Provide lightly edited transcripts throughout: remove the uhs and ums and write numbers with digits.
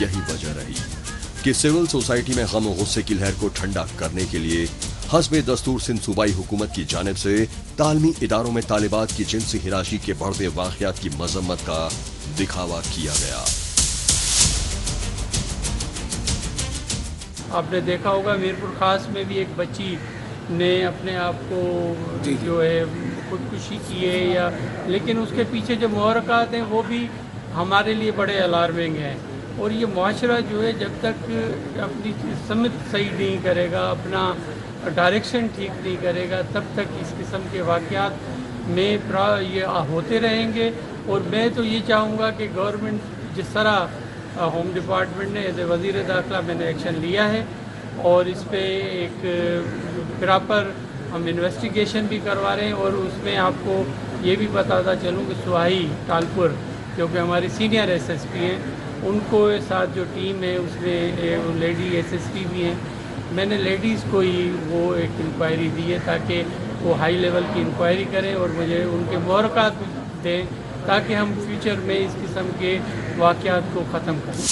یہی وجہ رہی کہ سول سوسائٹی میں غم و غصے کی لہر کو ٹھنڈا کرنے کے لیے حسب دستور سندھ صوبائی حکومت کی جانب سے تعلیمی اداروں میں طالبات کی جنسی ہراشی کے بڑھتے واقعات کی مذمت کا دکھاوا کیا گیا۔ آپ نے دیکھا ہوگا میرپور خاص میں بھی ایک بچی نے اپنے آپ کو جو ہے خودکشی کی ہے، یا لیکن اس کے پیچھے جو محرکات ہیں وہ بھی ہمارے لیے بڑے الارمنگ ہیں۔ اور یہ معاشرہ جو ہے جب تک اپنی سمت صحیح نہیں کرے گا، اپنا ڈائریکشن ٹھیک نہیں کرے گا، تب تک اس قسم کے واقعات میں یہ ہوتے رہیں گے۔ اور میں تو یہ چاہوں گا کہ گورنمنٹ جس طرح ہوم ڈپارٹمنٹ نے ایز اے وزیر داخلہ میں نے ایکشن لیا ہے، اور اس پہ ایک پراپر ہم انویسٹیگیشن بھی کروا رہے ہیں۔ اور اس میں آپ کو یہ بھی بتاتا چلوں کہ سواہی ٹالپور جو کہ ہماری سینئر ایس ایس پی ہیں، ان کو ساتھ جو ٹیم ہے اس میں لیڈی ایس ایس پی بھی ہیں، میں نے لیڈیز کو ہی وہ ایک انکوائری دی ہے تاکہ وہ ہائی لیول کی انکوائری کریں اور مجھے ان کے محرکات دیں تاکہ ہم فیوچر میں اس قسم کے واقعات کو ختم کریں۔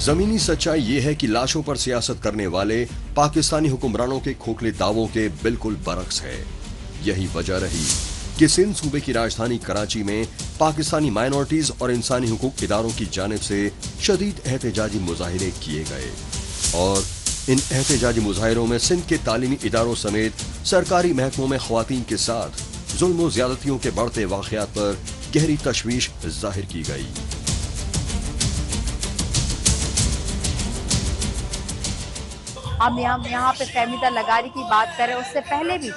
زمینی سچائی یہ ہے کہ لاشوں پر سیاست کرنے والے پاکستانی حکمرانوں کے کھوکھلے دعووں کے بالکل برعکس ہے۔ یہی وجہ رہی کہ سندھ صوبے کی راجدھانی کراچی میں پاکستانی مائنورٹیز اور انسانی حقوق اداروں کی جانب سے شدید احتجاجی مظاہرے کیے گئے، اور ان احتجاجی مظاہروں میں سندھ کے تعلیمی اداروں سمیت سرکاری محکموں میں خواتین کے ساتھ ظلم و زیادتیوں کے بڑھتے واقعات پر گہری تشویش ظاہر کی گئی۔ ہم یہاں پہ فہمیدہ لگاری کی بات کریں، اس سے پہلے بھی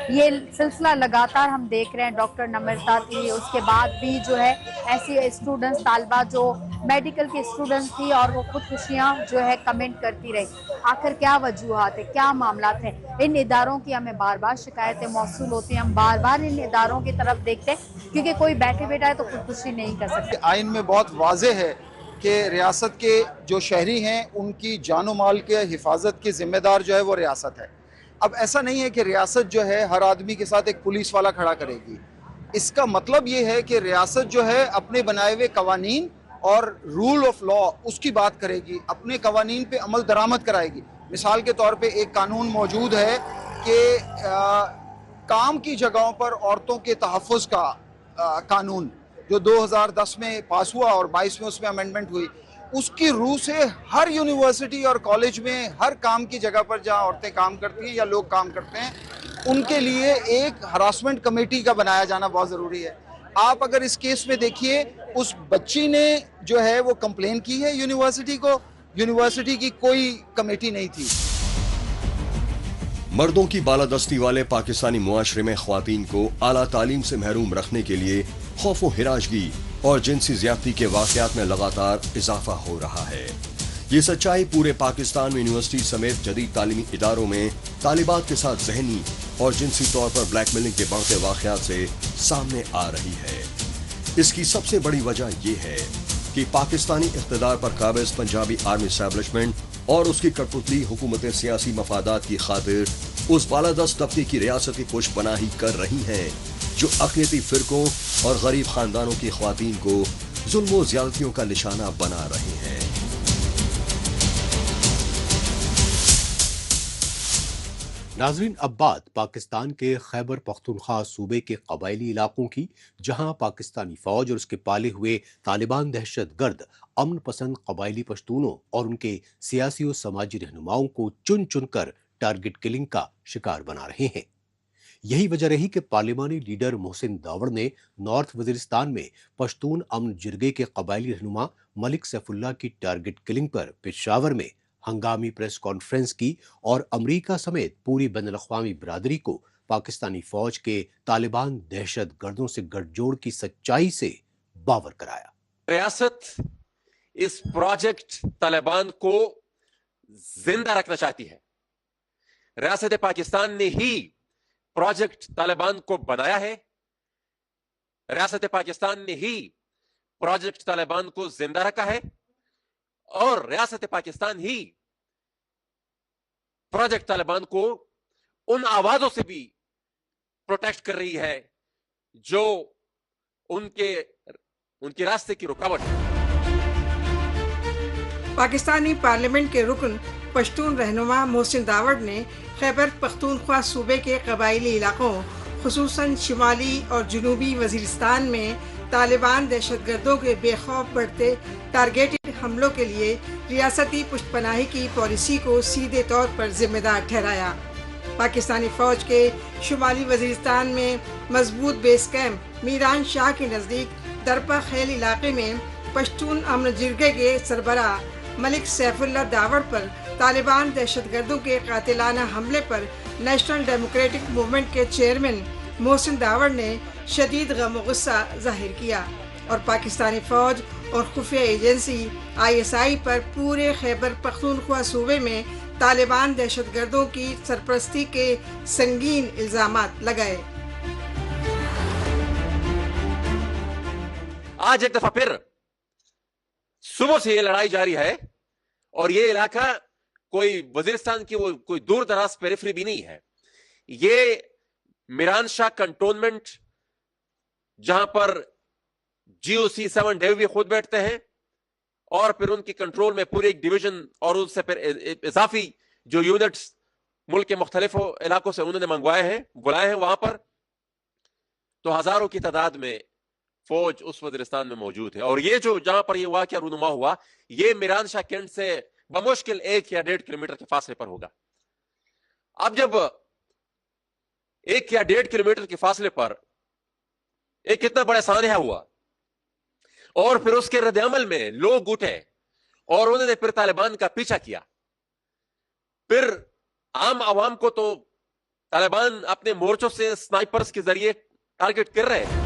یہ سلسلہ لگاتار ہم دیکھ رہے ہیں۔ ڈاکٹر نمرتا تھی، اس کے بعد بھی جو ہے ایسی اسٹوڈنٹس طالبات جو میڈیکل کی اسٹوڈنٹس تھی اور وہ خودکشیاں جو ہے کمنٹ کرتی رہی۔ آخر کیا وجوہات ہیں، کیا معاملات ہیں؟ ان اداروں کی ہمیں بار بار شکایتیں موصول ہوتی ہیں، ہم بار بار ان اداروں کی طرف دیکھتے ہیں کیونکہ کوئی بیٹھے بیٹھا ہے تو خودکشی نہیں کر سکتے۔ آئین میں بہت واضح ہے کہ ریاست کے جو شہری ہیں ان کی جان و مال کے حفاظت کی ذمہ دار جو ہے وہ ریاست ہے۔ اب ایسا نہیں ہے کہ ریاست جو ہے ہر آدمی کے ساتھ ایک پولیس والا کھڑا کرے گی۔ اس کا مطلب یہ ہے کہ ریاست جو ہے اپنے بنائے ہوئے قوانین اور رول آف لا اس کی بات کرے گی، اپنے قوانین پہ عمل درآمد کرائے گی۔ مثال کے طور پہ ایک قانون موجود ہے کہ کام کی جگہوں پر عورتوں کے تحفظ کا قانون جو 2010 میں پاس ہوا اور 22 میں اس میں امینڈمنٹ ہوئی، اس کی روح سے ہر یونیورسٹی اور کالج میں ہر کام کی جگہ پر جہاں عورتیں کام کرتی ہیں یا لوگ کام کرتے ہیں ان کے لیے ایک ہراسمنٹ کمیٹی کا بنایا جانا بہت ضروری ہے۔ آپ اگر اس کیس میں دیکھیے، اس بچی نے جو ہے وہ کمپلین کی ہے یونیورسٹی کو، یونیورسٹی کی کوئی کمیٹی نہیں تھی۔ مردوں کی بالادستی والے پاکستانی معاشرے میں خواتین کو اعلیٰ تعلیم سے محروم رکھنے کے لیے خوف و ہراسگی اور جنسی زیادتی کے واقعات میں لگاتار اضافہ ہو رہا ہے۔ یہ سچائی پورے پاکستان میں یونیورسٹی سمیت جدید تعلیمی اداروں میں طالبات کے ساتھ ذہنی اور جنسی طور پر بلیک میلنگ کے بڑھتے واقعات سے سامنے آ رہی ہے۔ اس کی سب سے بڑی وجہ یہ ہے کہ پاکستانی اقتدار پر قابض پنجابی آرمی اسٹیبلشمنٹ اور اس کی کٹپتلی حکومتیں سیاسی مفادات کی خاطر اس بالادست طبقے کی ریاستی پشت پناہی کر رہی ہیں جو اقلیتی فرقوں اور غریب خاندانوں کی خواتین کو ظلم و زیادتیوں کا نشانہ بنا رہے ہیں۔ ناظرین، اب بات پاکستان کے خیبر پختونخوا صوبے کے قبائلی علاقوں کی، جہاں پاکستانی فوج اور اس کے پالے ہوئے طالبان دہشت گرد امن پسند قبائلی پشتونوں اور ان کے سیاسی و سماجی رہنماؤں کو چن چن کر ٹارگٹ کلنگ کا شکار بنا رہے ہیں۔ یہی وجہ رہی کہ پارلیمانی لیڈر محسن داوڑ نے نارتھ وزیرستان میں پشتون امن جرگے کے قبائلی رہنما ملک سیف اللہ کی ٹارگٹ کلنگ پر پشاور میں ہنگامی پریس کانفرنس کی اور امریکہ سمیت پوری بین الاقوامی برادری کو پاکستانی فوج کے طالبان دہشت گردوں سے گٹھ جوڑ کی سچائی سے باور کرایا۔ ریاست اس پروجیکٹ طالبان کو زندہ رکھنا چاہتی ہے۔ ریاست پاکستان نے ہی پروجیکٹ طالبان کو بنایا ہے، ریاست پاکستان نے ہی پروجیکٹ طالبان کو زندہ رکھا ہے، اور ریاست پاکستان ہی پروجیکٹ طالبان کو ان آوازوں سے بھی پروٹیکٹ کر رہی ہے جو ان کے راستے کی رکاوٹ ہے۔ پاکستانی پارلیمنٹ کے رکن پشتون رہنما محسن داوڑ نے خیبر پختونخوا صوبے کے قبائلی علاقوں خصوصاً شمالی اور جنوبی وزیرستان میں طالبان دہشت گردوں کے بے خوف بڑھتے ٹارگیٹڈ حملوں کے لیے ریاستی پشت پناہی کی پالیسی کو سیدھے طور پر ذمہ دار ٹھہرایا۔ پاکستانی فوج کے شمالی وزیرستان میں مضبوط بیس کیمپ میران شاہ کے نزدیک درپا خیل علاقے میں پشتون امن جرگے کے سربراہ ملک سیف اللہ داوڑ پر طالبان دہشت گردوں کے قاتلانہ حملے پر نیشنل ڈیموکریٹک موومنٹ کے چیئرمین محسن داوڑ نے شدید غم و غصہ ظاہر کیا اور پاکستانی فوج اور خفیہ ایجنسی ISI پر پورے خیبر پختونخوا صوبے میں طالبان دہشت گردوں کی سرپرستی کے سنگین الزامات لگائے۔ آج ایک دفعہ پھر صبح سے یہ لڑائی جاری ہے اور یہ علاقہ کوئی وزیرستان کی وہ کوئی دور دراز پیریفری بھی نہیں ہے، یہ میران شاہ کنٹونمنٹ جہاں پر GOC 7 ڈیو بھی خود بیٹھتے ہیں اور پھر ان کی کنٹرول میں پورے ایک ڈویژن اور اس سے پھر اضافی جو یونٹس ملک کے مختلف علاقوں سے انہوں نے بلائے ہیں وہاں پر، تو ہزاروں کی تعداد میں فوج اس وزیرستان میں موجود ہے۔ اور یہ جو جہاں پر یہ واقعہ رونما ہوا یہ میران شاہ کینٹ سے بمشکل 1 یا 1.5 کلومیٹر کے فاصلے پر ہوگا۔ اب جب 1 یا 1.5 کلومیٹر کے فاصلے پر ایک اتنا بڑا سانحہ ہوا اور پھر اس کے رد عمل میں لوگ اٹھے اور انہوں نے پھر طالبان کا پیچھا کیا، پھر عام عوام کو تو طالبان اپنے مورچوں سے سنائپرز کے ذریعے ٹارگٹ کر رہے ہیں۔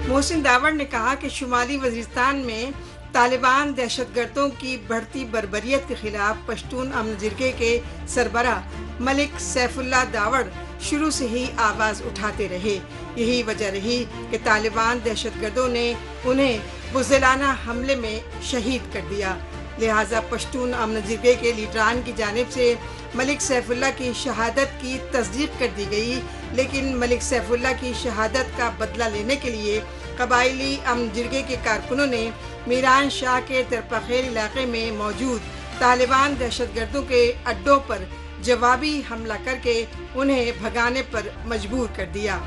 محسن داوڑ نے کہا کہ شمالی وزیرستان میں طالبان دہشت گردوں کی بڑھتی بربریت کے خلاف پشتون امن جرگے کے سربراہ ملک سیف اللہ داوڑ شروع سے ہی آواز اٹھاتے رہے۔ یہی وجہ رہی کہ طالبان دہشت گردوں نے انہیں بزدلانہ حملے میں شہید کر دیا، لہٰذا پشتون امن جرگے کے لیڈران کی جانب سے ملک سیف اللہ کی شہادت کی تصدیق کر دی گئی، لیکن ملک سیف اللہ کی شہادت کا بدلہ لینے کے لیے قبائلی امن جرگے کے کارکنوں نے میران شاہ کے ترپخیل علاقے میں موجود طالبان دہشت گردوں کے اڈوں پر جوابی حملہ کر کے انہیں بھگانے پر مجبور کر دیا۔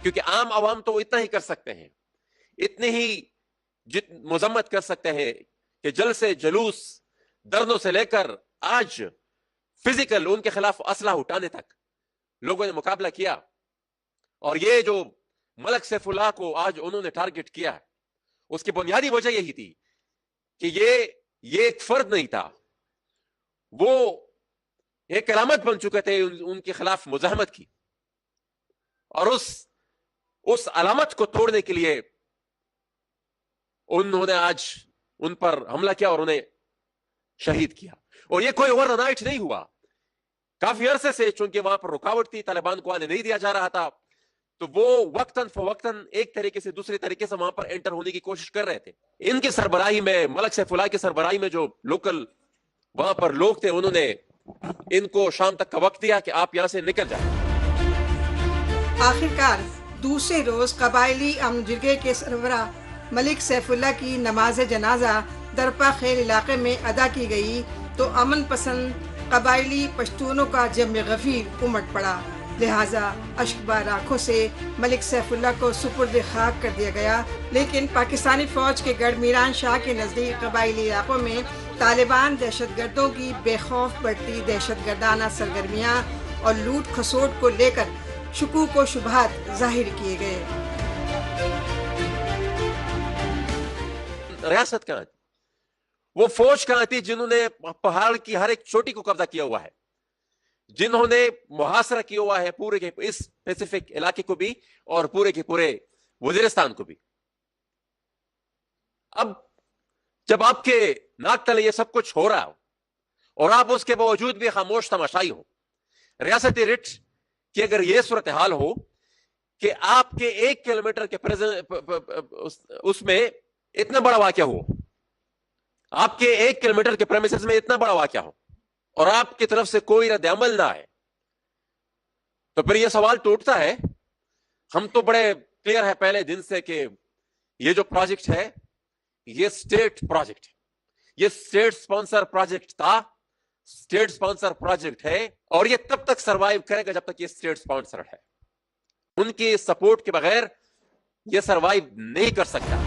کیونکہ عام عوام تو اتنا ہی کر سکتے ہیں، اتنی ہی مذمت کر سکتے ہیں کہ جلسے جلوس دھرنوں سے لے کر آج فزیکل ان کے خلاف اسلحہ اٹھانے تک لوگوں نے مقابلہ کیا، اور یہ جو ملک سیف اللہ کو آج انہوں نے ٹارگٹ کیا ہے اس کی بنیادی وجہ یہی تھی کہ یہ ایک فرد نہیں تھا، وہ ایک علامت بن چکے تھے ان کے خلاف مزاحمت کی، اور اس علامت کو توڑنے کے لیے انہوں نے آج ان پر حملہ کیا اور انہیں شہید کیا۔ اور یہ کوئی اوور نائٹ نہیں ہوا، کافی عرصے سے چونکہ وہاں پر رکاوٹ تھی، طالبان کو آنے نہیں دیا جا رہا تھا، تو وہ وقتاً فوقتاً ایک طریقے سے دوسرے طریقے سے وہاں پر انٹر ہونے کی کوشش کر رہے تھے۔ ان کی سربراہی میں ملک سیف اللہ کی سربراہی میں جو لوکل وہاں پر لوگ تھے انہوں نے ان کو شام تک کا وقت دیا کہ آپ یہاں سے نکل جائیں۔ آخرکار دوسرے روز قبائلی امن جرگے کے سربراہ ملک سیف اللہ کی نماز جنازہ درپا خیل علاقے میں ادا کی گئی تو امن پسند قبائلی پشتونوں کا جمع غفیر امٹ پڑا، لہٰذا اشکبار آنکھوں سے ملک سیف اللہ کو سپرد خاک کر دیا گیا۔ لیکن پاکستانی فوج کے گڑھ میران شاہ کے نزدیک قبائلی علاقوں میں طالبان دہشت گردوں کی بے خوف بڑھتی دہشت گردانہ سرگرمیاں اور لوٹ کھسوٹ کو لے کر شکوک و شبہات ظاہر کیے گئے۔ ریاست کہاں تھی؟ وہ فوج کہاں تھی جنہوں نے پہاڑ کی ہر ایک چوٹی کو قبضہ کیا ہوا ہے، جنہوں نے محاصرہ کیا ہوا ہے پورے کے اس پیسیفک علاقے کو بھی اور پورے کے پورے وزیرستان کو بھی۔ اب جب آپ کے ناک تلے یہ سب کچھ ہو رہا ہو اور آپ اس کے باوجود بھی خاموش تماشائی ہو، ریاستی رٹ کہ اگر یہ صورتحال ہو کہ آپ کے 1 کلومیٹر کے اس میں اتنا بڑا واقعہ ہو، آپ کے 1 کلومیٹر کے پریمیسز میں اتنا بڑا واقعہ ہو اور آپ کی طرف سے کوئی رد عمل نہ آئے، تو پھر یہ سوال ٹوٹتا ہے ہم تو بڑے کلیئر ہے پہلے دن سے کہ یہ جو پروجیکٹ ہے یہ اسٹیٹ پروجیکٹ ہے, یہ اسٹیٹ اسپانسر پروجیکٹ تھا, اسٹیٹ اسپانسر پروجیکٹ ہے, اور یہ تب تک سروائیو کرے گا جب تک یہ اسٹیٹ اسپانسر ہے. ان کی سپورٹ کے بغیر یہ سروائیو نہیں کر سکتا.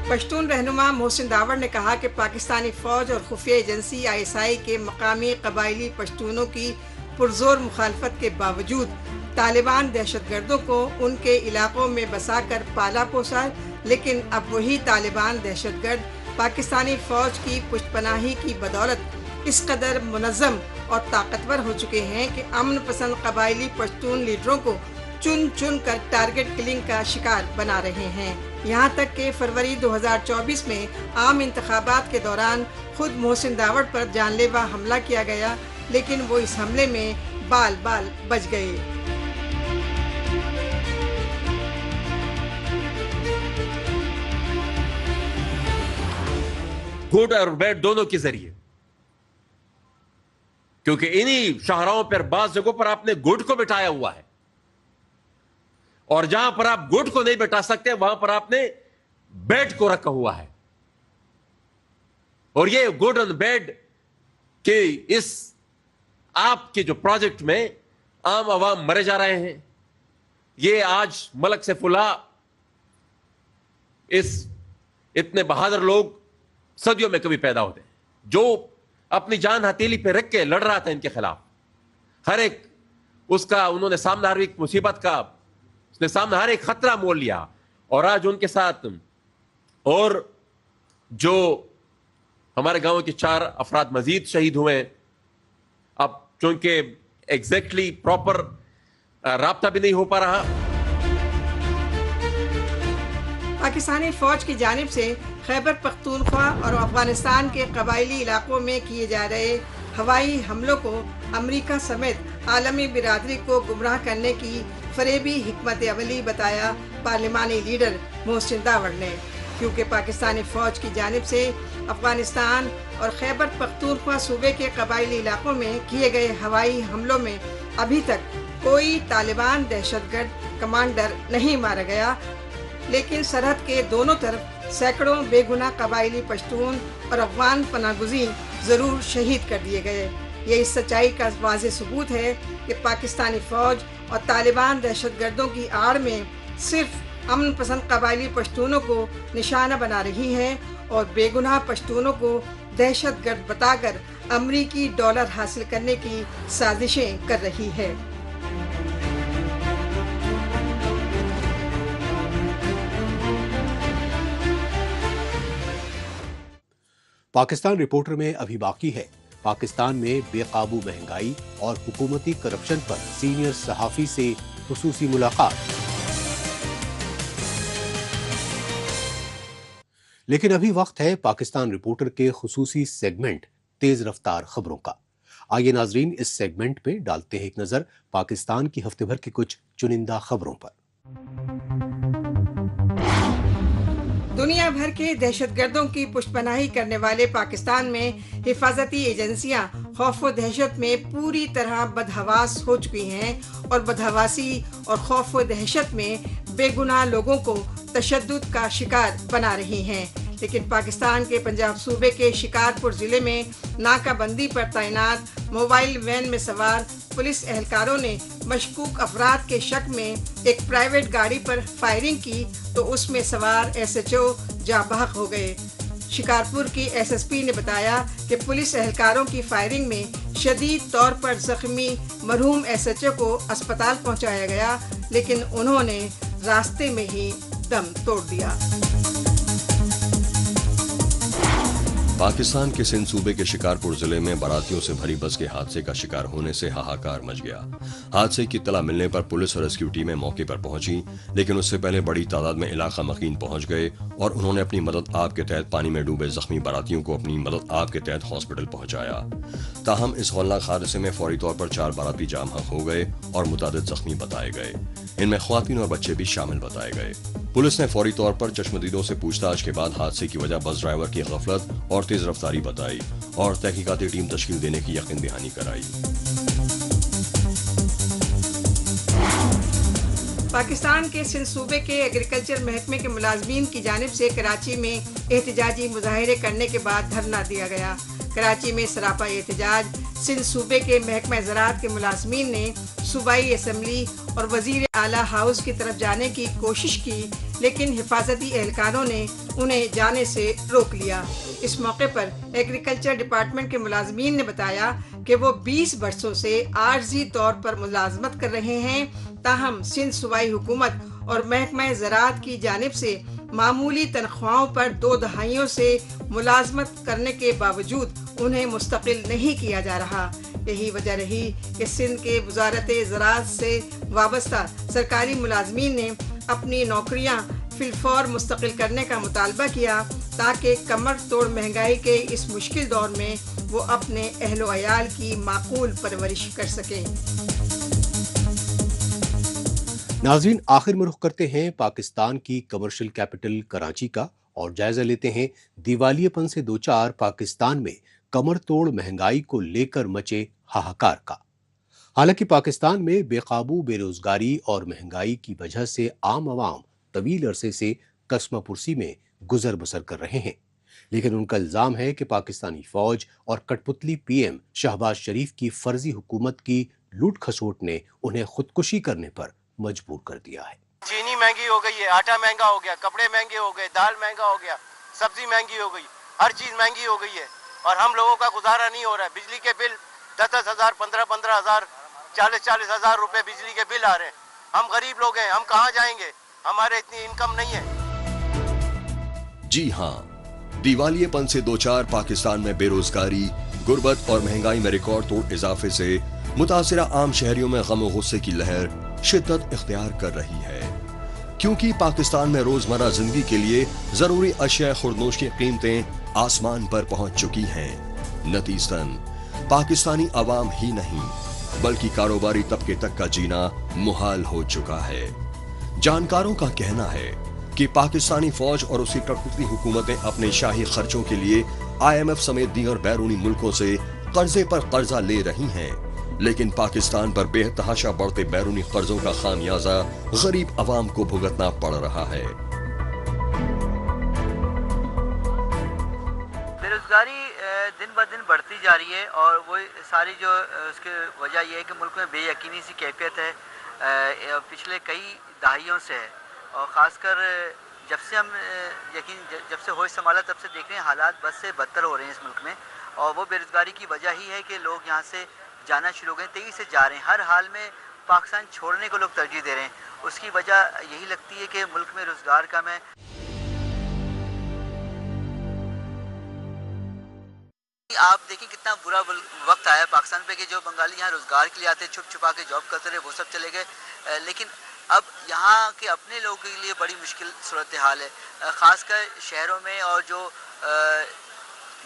پشتون رہنما محسن داوڑ نے کہا کہ پاکستانی فوج اور خفیہ ایجنسی ISI کے مقامی قبائلی پشتونوں کی پرزور مخالفت کے باوجود طالبان دہشت گردوں کو ان کے علاقوں میں بسا کر پالا پوسا, لیکن اب وہی طالبان دہشت گرد پاکستانی فوج کی پشت پناہی کی بدولت اس قدر منظم اور طاقتور ہو چکے ہیں کہ امن پسند قبائلی پشتون لیڈروں کو چن چن کر ٹارگٹ کلنگ کا شکار بنا رہے ہیں. یہاں تک کہ فروری 2024 میں عام انتخابات کے دوران خود محسن داوڑ پر جان لیوا حملہ کیا گیا, لیکن وہ اس حملے میں بال بال بچ گئے. گڈ اور بیڈ دونوں کے ذریعے, کیونکہ انہی شاہراہوں پر بعض جگہوں پر آپ نے گڈ کو بٹھایا ہوا ہے, اور جہاں پر آپ گڈ کو نہیں بٹا سکتے وہاں پر آپ نے بیڈ کو رکھا ہوا ہے. اور یہ گڈ اور بیڈ کے اس آپ کے جو پروجیکٹ میں عام عوام مرے جا رہے ہیں, یہ آج ملک سیف اللہ اس اتنے بہادر لوگ صدیوں میں کبھی پیدا ہوتے ہیں, جو اپنی جان ہتھیلی پہ رکھ کے لڑ رہا تھا ان کے خلاف. ہر ایک اس کا انہوں نے سامنا ہر ایک مصیبت کا, اس نے سامنے ہر ایک خطرہ مول لیا, اور آج ان کے ساتھ اور جو ہمارے گاؤں کے 4 افراد مزید شہید ہوئے. اب چونکہ ایگزیکٹلی پراپر رابطہ بھی نہیں ہو پا رہا. پاکستانی فوج کی جانب سے خیبر پختونخوا اور افغانستان کے قبائلی علاقوں میں کیے جا رہے ہوائی حملوں کو امریکہ سمیت عالمی برادری کو گمراہ کرنے کی فریبی حکمت عملی بتایا پارلیمانی لیڈر محسن داوڑ نے, کیونکہ پاکستانی فوج کی جانب سے افغانستان اور خیبر پختونخوا صوبے کے قبائلی علاقوں میں کیے گئے ہوائی حملوں میں ابھی تک کوئی طالبان دہشت گرد کمانڈر نہیں مارا گیا, لیکن سرحد کے دونوں طرف سینکڑوں بے گناہ قبائلی پشتون اور افغان پناہ گزین ضرور شہید کر دیے گئے. یہ اس سچائی کا واضح ثبوت ہے کہ پاکستانی فوج اور طالبان دہشت گردوں کی آڑ میں صرف امن پسند قبائلی پشتونوں کو نشانہ بنا رہی ہے اور بے گناہ پشتونوں کو دہشت گرد بتا کر امریکی ڈالر حاصل کرنے کی سازشیں کر رہی ہے. پاکستان رپورٹر میں ابھی باقی ہے پاکستان میں بے قابو مہنگائی اور حکومتی کرپشن پر سینئر صحافی سے خصوصی ملاقات. لیکن ابھی وقت ہے پاکستان رپورٹر کے خصوصی سیگمنٹ تیز رفتار خبروں کا. آئیے ناظرین اس سیگمنٹ پہ ڈالتے ہیں ایک نظر پاکستان کی ہفتے بھر کی کچھ چنندہ خبروں پر. دنیا بھر کے دہشت گردوں کی پشت پناہی کرنے والے پاکستان میں حفاظتی ایجنسیاں خوف و دہشت میں پوری طرح بدحواس ہو چکی ہیں اور بدحواسی اور خوف و دہشت میں بے گناہ لوگوں کو تشدد کا شکار بنا رہی ہیں. لیکن پاکستان کے پنجاب صوبے کے شکارپور ضلع میں ناکہ بندی پر تعینات موبائل وین میں سوار پولیس اہلکاروں نے مشکوک افراد کے شک میں ایک پرائیویٹ گاڑی پر فائرنگ کی تو اس میں سوار SHO جاں بحق ہو گئے. شکارپور کی SSP نے بتایا کہ پولیس اہلکاروں کی فائرنگ میں شدید طور پر زخمی مرحوم SHO کو اسپتال پہنچایا گیا, لیکن انہوں نے راستے میں ہی دم توڑ دیا. پاکستان کے سندھ صوبے کے شکارپور ضلع میں باراتیوں سے بھری بس کے حادثے کا شکار ہونے سے ہاہاکار مچ گیا. حادثے کی اطلاع ملنے پر پولیس اور ریسکیو ٹیمیں موقع پر پہنچی, لیکن اس سے پہلے بڑی تعداد میں علاقہ مکین پہنچ گئے اور انہوں نے اپنی مدد آپ کے تحت پانی میں ڈوبے زخمی باراتیوں کو اپنی مدد آپ کے تحت ہاسپٹل پہنچایا. تاہم اس ہولناک حادثے میں فوری طور پر 4 باراتی جاں بحق ہو گئے اور متعدد زخمی بتائے گئے. ان میں خواتین اور بچے بھی شامل بتائے گئے. پولیس نے فوری طور پر چشمدیدوں سے پوچھ تاچھ کے بعد حادثے کی وجہ بس ڈرائیور کی غفلت اور تیز رفتاری بتائی اور تحقیقاتی ٹیم تشکیل دینے کی یقین دہانی کرائی. پاکستان کے سندھ صوبے کے ایگریکلچر محکمے کے ملازمین کی جانب سے کراچی میں احتجاجی مظاہرے کرنے کے بعد دھرنا دیا گیا۔ کراچی میں سراپا احتجاج سندھ صوبے کے محکمہ زراعت کے ملازمین نے صوبائی اسمبلی اور وزیر اعلیٰ ہاؤس کی طرف جانے کی کوشش کی، لیکن حفاظتی اہلکاروں نے انہیں جانے سے روک لیا۔ اس موقع پر ایگریکلچر ڈپارٹمنٹ کے ملازمین نے بتایا کہ وہ 20 برسوں سے عارضی طور پر ملازمت کر رہے ہیں، تاہم سندھ صوبائی حکومت اور محکمہ زراعت کی جانب سے معمولی تنخواہوں پر 2 دہائیوں سے ملازمت کرنے کے باوجود انہیں مستقل نہیں کیا جا رہا۔ یہی وجہ رہی کہ سندھ کے وزارت زراعت سے وابستہ سرکاری ملازمین نے اپنی نوکریاں فی الفور مستقل کرنے کا مطالبہ کیا، تاکہ کمر توڑ مہنگائی کے اس مشکل دور میں وہ اپنے اہل و عیال کی معقول پرورش کر سکیں۔ ناظرین، آخر میں رخ کرتے ہیں پاکستان کی کمرشل کیپٹل کراچی کا اور جائزہ لیتے ہیں دیوالیے پن سے دوچار پاکستان میں کمر توڑ مہنگائی کو لے کر مچے ہاہاکار کا۔ حالانکہ پاکستان میں بے قابو بے روزگاری اور مہنگائی کی وجہ سے عام عوام طویل عرصے سے کسمہ پرسی میں گزر بسر کر رہے ہیں، لیکن ان کا الزام ہے کہ پاکستانی فوج اور کٹ پتلی پی ایم شہباز شریف کی فرضی حکومت کی لوٹ کھسوٹ نے انہیں خودکشی کرنے پر مجبور کر دیا ہے۔ چینی مہنگی ہو گئی ہے، آٹا مہنگا ہو گیا، کپڑے مہنگے ہو گئے، دال مہنگا ہو گیا، سبزی مہنگی ہو گئی، ہر چیز مہنگی ہو گئی ہے اور ہم لوگوں کا گزارا نہیں ہو رہا ہے۔ بجلی کے بل 10,000 15,000 40,000 روپے بجلی کے بل آ رہے ہیں۔ ہم غریب لوگ ہیں، ہم کہاں جائیں گے؟ ہمارے اتنی انکم نہیں ہے۔ جی ہاں، دیوالیے پن سے دوچار پاکستان میں بے روزگاری، غربت اور مہنگائی میں ریکارڈ توڑ اضافے سے متاثرہ عام شہریوں میں غم و غصے کی لہر شدت اختیار کر رہی ہے، کیونکہ پاکستان میں روزمرہ زندگی کے لیے ضروری اشیاء خوردنوش کی قیمتیں آسمان پر پہنچ چکی ہیں۔ نتیجتاً پاکستانی عوام ہی نہیں بلکہ کاروباری طبقے تک کا جینا محال ہو چکا ہے۔ جانکاروں کا کہنا ہے کہ پاکستانی فوج اور اس کی کٹپتلی حکومتیں اپنے شاہی خرچوں کے لیے IMF سمیت دیگر بیرونی ملکوں سے قرضے پر قرضہ لے رہی ہیں، لیکن پاکستان پر بے تحاشا بڑھتے بیرونی قرضوں کا خامیازہ غریب عوام کو بھگتنا پڑ رہا ہے۔ بے روزگاری دن بہ دن بڑھتی جا رہی ہے اور وہ ساری جو اس کی وجہ یہ ہے کہ ملک میں بے یقینی سی کیفیت ہے، پچھلے کئی دہائیوں سے ہے، اور خاص کر جب سے ہوش سنبھالا تب سے دیکھ رہے ہیں حالات بد سے بدتر ہو رہے ہیں اس ملک میں، اور وہ بے روزگاری کی وجہ ہی ہے کہ لوگ یہاں سے جانا شروع ہو گئے، تیزی سے جا رہے ہیں، ہر حال میں پاکستان چھوڑنے کو لوگ ترجیح دے رہے ہیں۔ اس کی وجہ یہی لگتی ہے کہ ملک میں روزگار کم ہے۔ آپ دیکھیں کتنا برا وقت آیا پاکستان پہ کہ جو بنگالی یہاں روزگار کے لیے آتے چھپ چھپا کے جاب کرتے رہے، وہ سب چلے گئے، لیکن اب یہاں کے اپنے لوگوں کے لیے بڑی مشکل صورتحال ہے، خاص کر شہروں میں، اور جو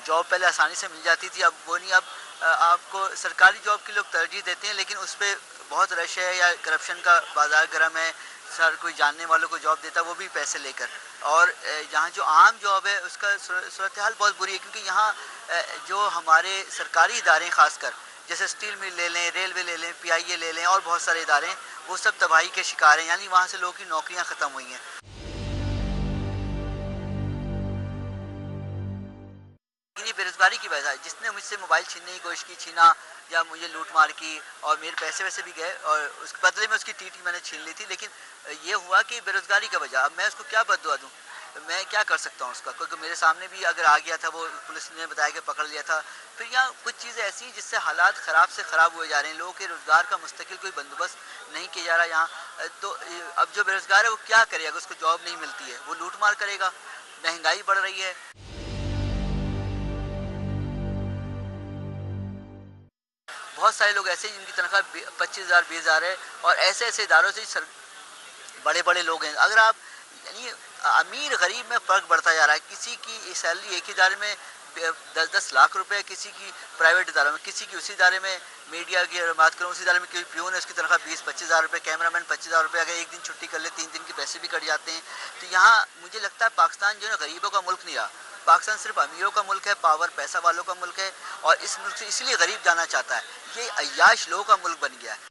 جاب پہلے آسانی سے مل جاتی تھی اب وہ نہیں۔ اب آپ کو سرکاری جاب کے لوگ ترجیح دیتے ہیں، لیکن اس پہ بہت رش ہے یا کرپشن کا بازار گرم ہے، سر کوئی جاننے والوں کو جاب دیتا ہے وہ بھی پیسے لے کر، اور یہاں جو عام جاب ہے اس کا صورتحال بہت بری ہے، کیونکہ یہاں جو ہمارے سرکاری ادارے خاص کر جیسے اسٹیل مل لے لیں، ریلوے لے لیں، PIA لے لیں اور بہت سارے ادارے ہیں، وہ سب تباہی کے شکار ہیں، یعنی وہاں سے لوگوں کی نوکریاں ختم ہوئی ہیں۔ بے روزگاری کی وجہ جس نے مجھ سے موبائل چھیننے کی کوشش کی، چھینا یا مجھے لوٹ مار کی، اور میرے پیسے ویسے بھی گئے، اور اس بدلے میں اس کی TT میں نے چھین لی تھی، لیکن یہ ہوا کہ بے روزگاری کا وجہ، اب میں اس کو کیا بد دعا دوں؟ میں کیا کر سکتا ہوں اس کا؟ کیونکہ میرے سامنے بھی اگر آ گیا تھا، وہ پولیس نے بتایا کہ پکڑ لیا تھا۔ پھر یہاں کچھ چیزیں ایسی ہیں جس سے حالات خراب سے خراب ہوئے جا رہے ہیں، لوگوں کے روزگار کا مستقل کوئی بندوبست نہیں کیا جا رہا یہاں، تو اب جو بے روزگار ہے وہ کیا کرے گا؟ اس کو جاب نہیں ملتی ہے، وہ لوٹ مار کرے گا، مہنگائی بڑھ رہی ہے۔ بہت سارے لوگ ایسے ہیں جن کی تنخواہ 25,000 20,000 ہے، اور ایسے اداروں سے بڑے بڑے لوگ ہیں۔ اگر آپ یعنی امیر غریب میں فرق بڑھتا جا رہا ہے، کسی کی سیلری ایک ادارے میں 10 لاکھ روپے، کسی کی پرائیویٹ اداروں میں، کسی کی اسی ادارے میں، میڈیا کی اگر بات کروں اسی ادارے میں کوئی پیون ہے اس کی تنخواہ 20-25,000 روپے، کیمرہ مین 25,000 روپے، اگر ایک دن چھٹی کر لے 3 دن کے پیسے بھی کٹ جاتے ہیں۔ تو یہاں مجھے لگتا ہے پاکستان جو ہے غریبوں کا ملک نہیں رہا، پاکستان صرف امیروں کا ملک ہے، پاور پیسہ والوں کا ملک ہے، اور اس ملک سے اس لیے غریب جانا چاہتا ہے، یہ عیاش لوگوں کا ملک بن گیا ہے۔